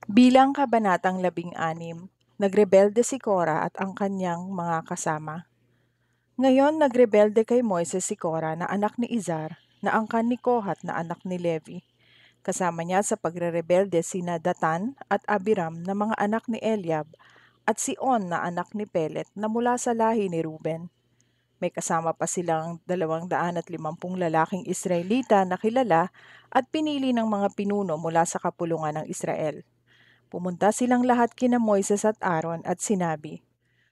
Bilang kabanatang 16, nagrebelde si Kora at ang kanyang mga kasama. Ngayon nagrebelde kay Moises si Kora na anak ni Izar, na angkan ni Kohat na anak ni Levi. Kasama niya sa pagrerebelde sina Datan at Abiram na mga anak ni Eliab at si On na anak ni Pelet na mula sa lahi ni Ruben. May kasama pa silang 250 lalaking Israelita na kilala at pinili ng mga pinuno mula sa kapulungan ng Israel. Pumunta silang lahat kina Moises at Aaron at sinabi,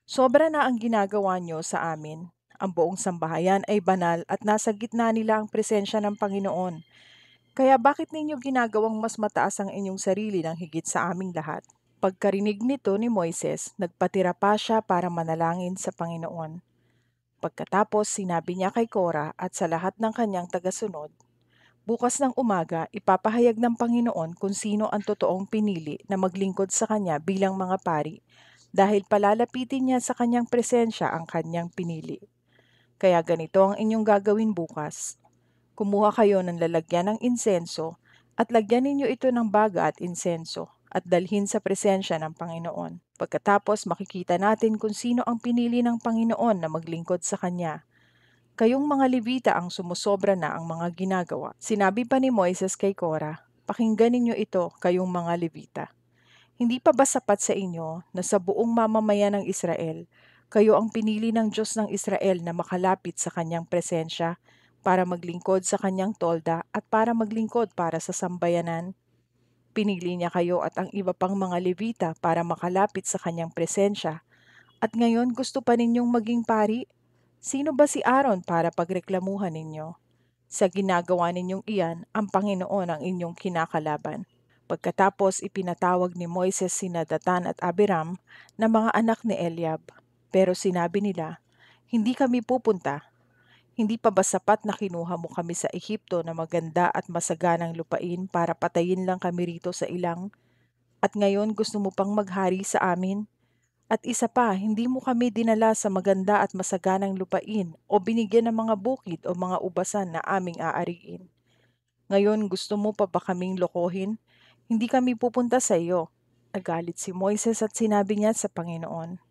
"Sobra na ang ginagawa niyo sa amin. Ang buong sambahayan ay banal at nasa gitna nila ang presensya ng Panginoon. Kaya bakit ninyo ginagawang mas mataas ang inyong sarili ng higit sa aming lahat?" Pagkarinig nito ni Moises, nagpatira pa siya para manalangin sa Panginoon. Pagkatapos sinabi niya kay Kora at sa lahat ng kanyang tagasunod, "Bukas ng umaga, ipapahayag ng Panginoon kung sino ang totoong pinili na maglingkod sa Kanya bilang mga pari, dahil palalapitin niya sa Kanyang presensya ang Kanyang pinili. Kaya ganito ang inyong gagawin bukas. Kumuha kayo ng lalagyan ng insenso at lagyan ninyo ito ng baga at insenso at dalhin sa presensya ng Panginoon. Pagkatapos makikita natin kung sino ang pinili ng Panginoon na maglingkod sa Kanya. Kayong mga Levita ang sumusobra na ang mga ginagawa." Sinabi pa ni Moises kay Kora, "Pakinggan ninyo ito, kayong mga Levita. Hindi pa ba sapat sa inyo na sa buong mamamayan ng Israel, kayo ang pinili ng Diyos ng Israel na makalapit sa kanyang presensya para maglingkod sa kanyang tolda at para maglingkod para sa sambayanan? Pinili niya kayo at ang iba pang mga Levita para makalapit sa kanyang presensya. At ngayon gusto pa ninyong maging pari? Sino ba si Aaron para pagreklamuhan ninyo? Sa ginagawa ninyong iyan, ang Panginoon ang inyong kinakalaban." Pagkatapos ipinatawag ni Moises sina Datan at Abiram na mga anak ni Eliab. Pero sinabi nila, "Hindi kami pupunta. Hindi pa ba sapat na kinuha mo kami sa Ehipto na maganda at masaganang lupain para patayin lang kami rito sa ilang? At ngayon gusto mo pang maghari sa amin? At isa pa, hindi mo kami dinala sa maganda at masaganang lupain o binigyan ng mga bukid o mga ubasan na aming aariin. Ngayon gusto mo pa ba kaming lokohin? Hindi kami pupunta sa iyo." Nagalit si Moises at sinabi niya sa Panginoon,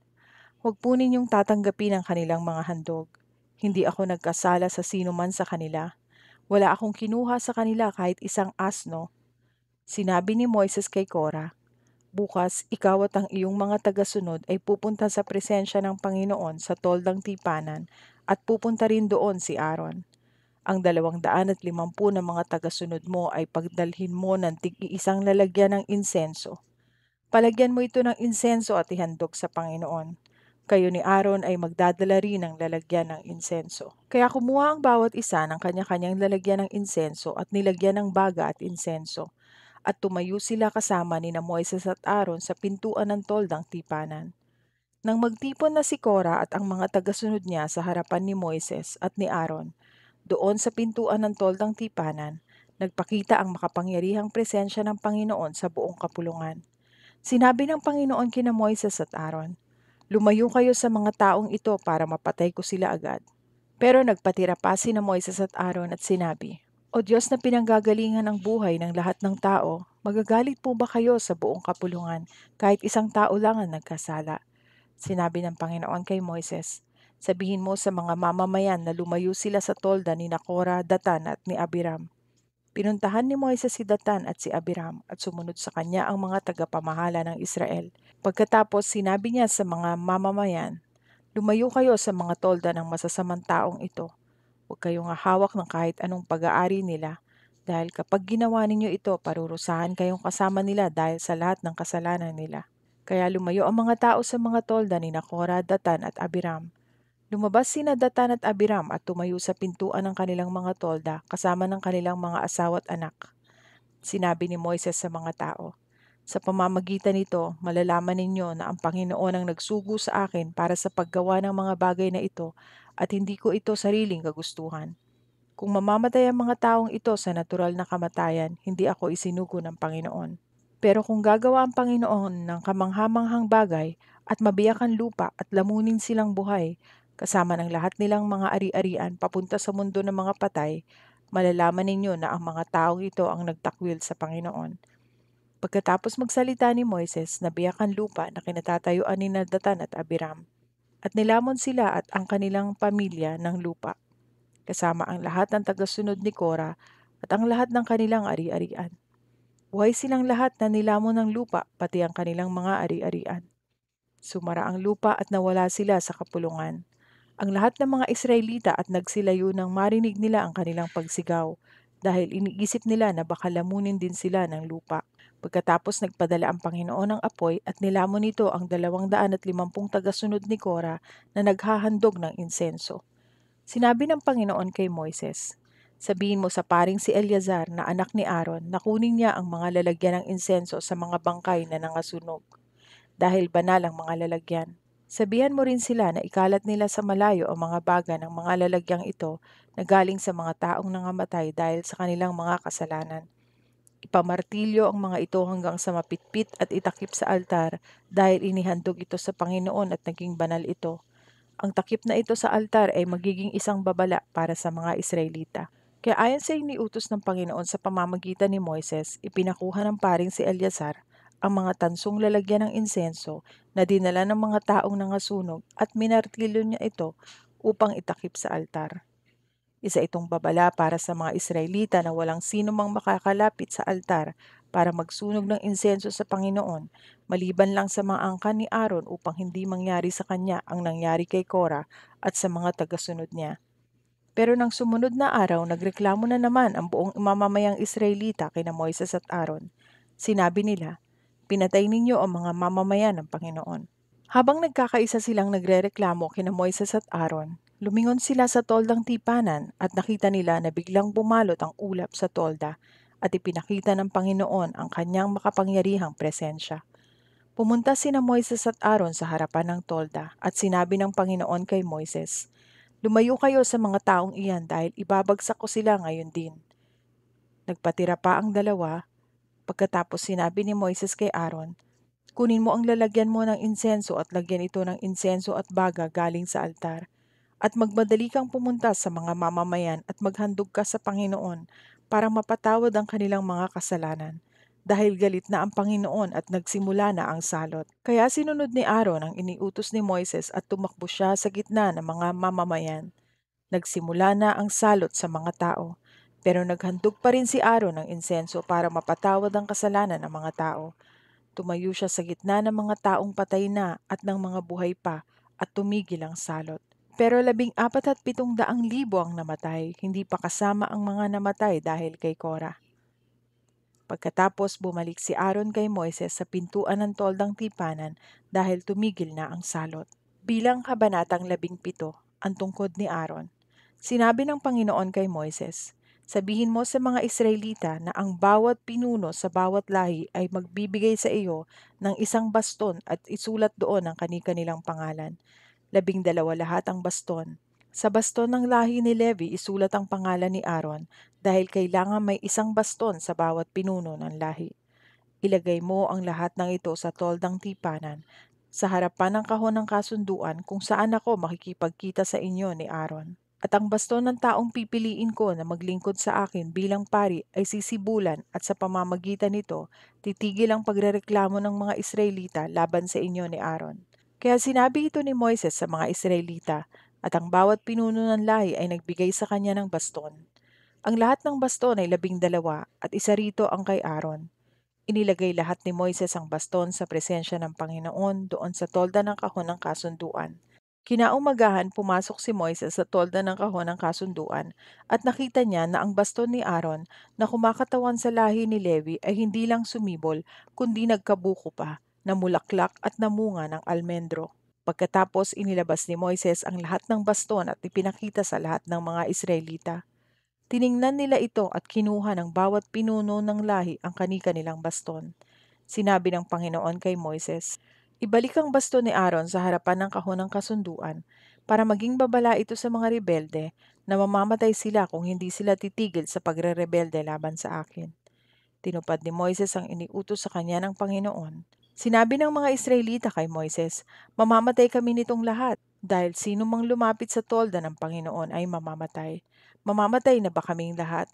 "Huwag po ninyong tatanggapin ang kanilang mga handog. Hindi ako nagkasala sa sino man sa kanila. Wala akong kinuha sa kanila kahit isang asno." Sinabi ni Moises kay Kora, "Bukas, ikaw at ang iyong mga tagasunod ay pupunta sa presensya ng Panginoon sa toldang tipanan at pupunta rin doon si Aaron. Ang 250 na mga tagasunod mo ay pagdalhin mo ng tig-iisang lalagyan ng insenso. Palagyan mo ito ng insenso at ihandog sa Panginoon. Kayo ni Aaron ay magdadala rin ng lalagyan ng insenso." Kaya kumuha ang bawat isa ng kanya-kanyang lalagyan ng insenso at nilagyan ng baga at insenso. At tumayo sila kasama nina Moises at Aaron sa pintuan ng toldang tipanan. Nang magtipon na si Kora at ang mga tagasunod niya sa harapan ni Moises at ni Aaron, doon sa pintuan ng toldang tipanan, nagpakita ang makapangyarihang presensya ng Panginoon sa buong kapulungan. Sinabi ng Panginoon kina Moises at Aaron, "Lumayo kayo sa mga taong ito para mapatay ko sila agad." Pero nagpatira pa sina Moises at Aaron at sinabi, "O Diyos na pinanggagalingan ng buhay ng lahat ng tao, magagalit po ba kayo sa buong kapulungan kahit isang tao lang ang nagkasala?" Sinabi ng Panginoon kay Moises, "Sabihin mo sa mga mamamayan na lumayo sila sa tolda ni Kora, Datan at ni Abiram." Pinuntahan ni Moises si Datan at si Abiram at sumunod sa kanya ang mga tagapamahala ng Israel. Pagkatapos sinabi niya sa mga mamamayan, "Lumayo kayo sa mga tolda ng masasamang taong ito. Huwag kayong hahawak ng kahit anong pag-aari nila, dahil kapag ginawa ninyo ito, parurusahan kayong kasama nila dahil sa lahat ng kasalanan nila." Kaya lumayo ang mga tao sa mga tolda ni Kora, Datan at Abiram. Lumabas sina Datan at Abiram at tumayo sa pintuan ng kanilang mga tolda kasama ng kanilang mga asawa at anak. Sinabi ni Moises sa mga tao, "Sa pamamagitan nito, malalaman ninyo na ang Panginoon ang nagsugo sa akin para sa paggawa ng mga bagay na ito at hindi ko ito sariling kagustuhan. Kung mamamatay ang mga taong ito sa natural na kamatayan, hindi ako isinugo ng Panginoon. Pero kung gagawa ang Panginoon ng kamanghamanghang bagay at mabiyak ang lupa at lamunin silang buhay, kasama ng lahat nilang mga ari-arian papunta sa mundo ng mga patay, malalaman ninyo na ang mga taong ito ang nagtakwil sa Panginoon." Pagkatapos magsalita ni Moises, nabiyak ang lupa na kinatatayuan ni Datan at Abiram, at nilamon sila at ang kanilang pamilya ng lupa, kasama ang lahat ng tagasunod ni Kora at ang lahat ng kanilang ari-arian. Buhay silang lahat na nilamon ng lupa, pati ang kanilang mga ari-arian. Sumara ang lupa at nawala sila sa kapulungan. Ang lahat ng mga Israelita at nagsilayo nang marinig nila ang kanilang pagsigaw, dahil iniisip nila na baka lamunin din sila ng lupa. Pagkatapos nagpadala ang Panginoon ng apoy at nilamon nito ang 250 tagasunod ni Kora na naghahandog ng insenso. Sinabi ng Panginoon kay Moises, "Sabihin mo sa paring si Eleazar na anak ni Aaron na kunin niya ang mga lalagyan ng insenso sa mga bangkay na nangasunog, dahil banal ang mga lalagyan. Sabihan mo rin sila na ikalat nila sa malayo ang mga baga ng mga lalagyang ito na galing sa mga taong nangamatay dahil sa kanilang mga kasalanan. Ipamartilyo ang mga ito hanggang sa mapitpit at itakip sa altar dahil inihandog ito sa Panginoon at naging banal ito. Ang takip na ito sa altar ay magiging isang babala para sa mga Israelita." Kaya ayon sa iniutos ng Panginoon sa pamamagitan ni Moises, ipinakuha ng paring si Eleazar ang mga tansong lalagyan ng insenso na dinala ng mga taong nangasunog at minartilyo niya ito upang itakip sa altar. Isa itong babala para sa mga Israelita na walang sino mang makakalapit sa altar para magsunog ng insenso sa Panginoon, maliban lang sa mga angkan ni Aaron upang hindi mangyari sa kanya ang nangyari kay Kora at sa mga tagasunod niya. Pero nang sumunod na araw, nagreklamo na naman ang buong mamamayang Israelita kina Moises at Aaron. Sinabi nila, "Pinatay ninyo ang mga mamamayan ng Panginoon." Habang nagkakaisa silang nagrereklamo kina Moises at Aaron, lumingon sila sa toldang tipanan at nakita nila na biglang bumalot ang ulap sa tolda at ipinakita ng Panginoon ang kanyang makapangyarihang presensya. Pumunta sina Moises at Aaron sa harapan ng tolda at sinabi ng Panginoon kay Moises, "Lumayo kayo sa mga taong iyan dahil ibabagsak ko sila ngayon din." Nagpatira pa ang dalawa. Pagkatapos sinabi ni Moises kay Aaron, "Kunin mo ang lalagyan mo ng insenso at lagyan ito ng insenso at baga galing sa altar. At magmadali kang pumunta sa mga mamamayan at maghandog ka sa Panginoon para mapatawad ang kanilang mga kasalanan. Dahil galit na ang Panginoon at nagsimula na ang salot." Kaya sinunod ni Aaron ang iniutos ni Moises at tumakbo siya sa gitna ng mga mamamayan. Nagsimula na ang salot sa mga tao, pero naghandog pa rin si Aaron ng insenso para mapatawad ang kasalanan ng mga tao. Tumayo siya sa gitna ng mga taong patay na at ng mga buhay pa at tumigil ang salot. Pero 14,700 ang namatay, hindi pa kasama ang mga namatay dahil kay Kora. Pagkatapos bumalik si Aaron kay Moises sa pintuan ng toldang tipanan dahil tumigil na ang salot. Bilang kabanatang 17, ang tungkod ni Aaron. Sinabi ng Panginoon kay Moises, "Sabihin mo sa mga Israelita na ang bawat pinuno sa bawat lahi ay magbibigay sa iyo ng isang baston at isulat doon ang kani-kanilang pangalan. 12 lahat ang baston. Sa baston ng lahi ni Levi isulat ang pangalan ni Aaron dahil kailangan may isang baston sa bawat pinuno ng lahi. Ilagay mo ang lahat ng ito sa toldang tipanan sa harapan ng kahon ng kasunduan kung saan ako makikipagkita sa inyo ni Aaron. At ang baston ng taong pipiliin ko na maglingkod sa akin bilang pari ay sisibulan at sa pamamagitan nito titigil ang pagrereklamo ng mga Israelita laban sa inyo ni Aaron." Kaya sinabi ito ni Moises sa mga Israelita at ang bawat pinuno ng lahi ay nagbigay sa kanya ng baston. Ang lahat ng baston ay 12 at isa rito ang kay Aaron. Inilagay lahat ni Moises ang baston sa presensya ng Panginoon doon sa tolda ng kahon ng kasunduan. Kinaumagahan pumasok si Moises sa tolda ng kahon ng kasunduan at nakita niya na ang baston ni Aaron na kumakatawan sa lahi ni Levi ay hindi lang sumibol kundi nagkabuko pa, namulaklak at namunga ng almendro. Pagkatapos inilabas ni Moises ang lahat ng baston at ipinakita sa lahat ng mga Israelita. Tiningnan nila ito at kinuha ng bawat pinuno ng lahi ang kani-kanilang baston. Sinabi ng Panginoon kay Moises, "Ibalik ang baston ni Aaron sa harapan ng kahon ng kasunduan para maging babala ito sa mga rebelde na mamamatay sila kung hindi sila titigil sa pagre-rebelde laban sa akin." Tinupad ni Moises ang iniutos sa kanya ng Panginoon. Sinabi ng mga Israelita kay Moises, "Mamamatay kami nitong lahat dahil sino mang lumapit sa tolda ng Panginoon ay mamamatay. Mamamatay na ba kaming lahat?"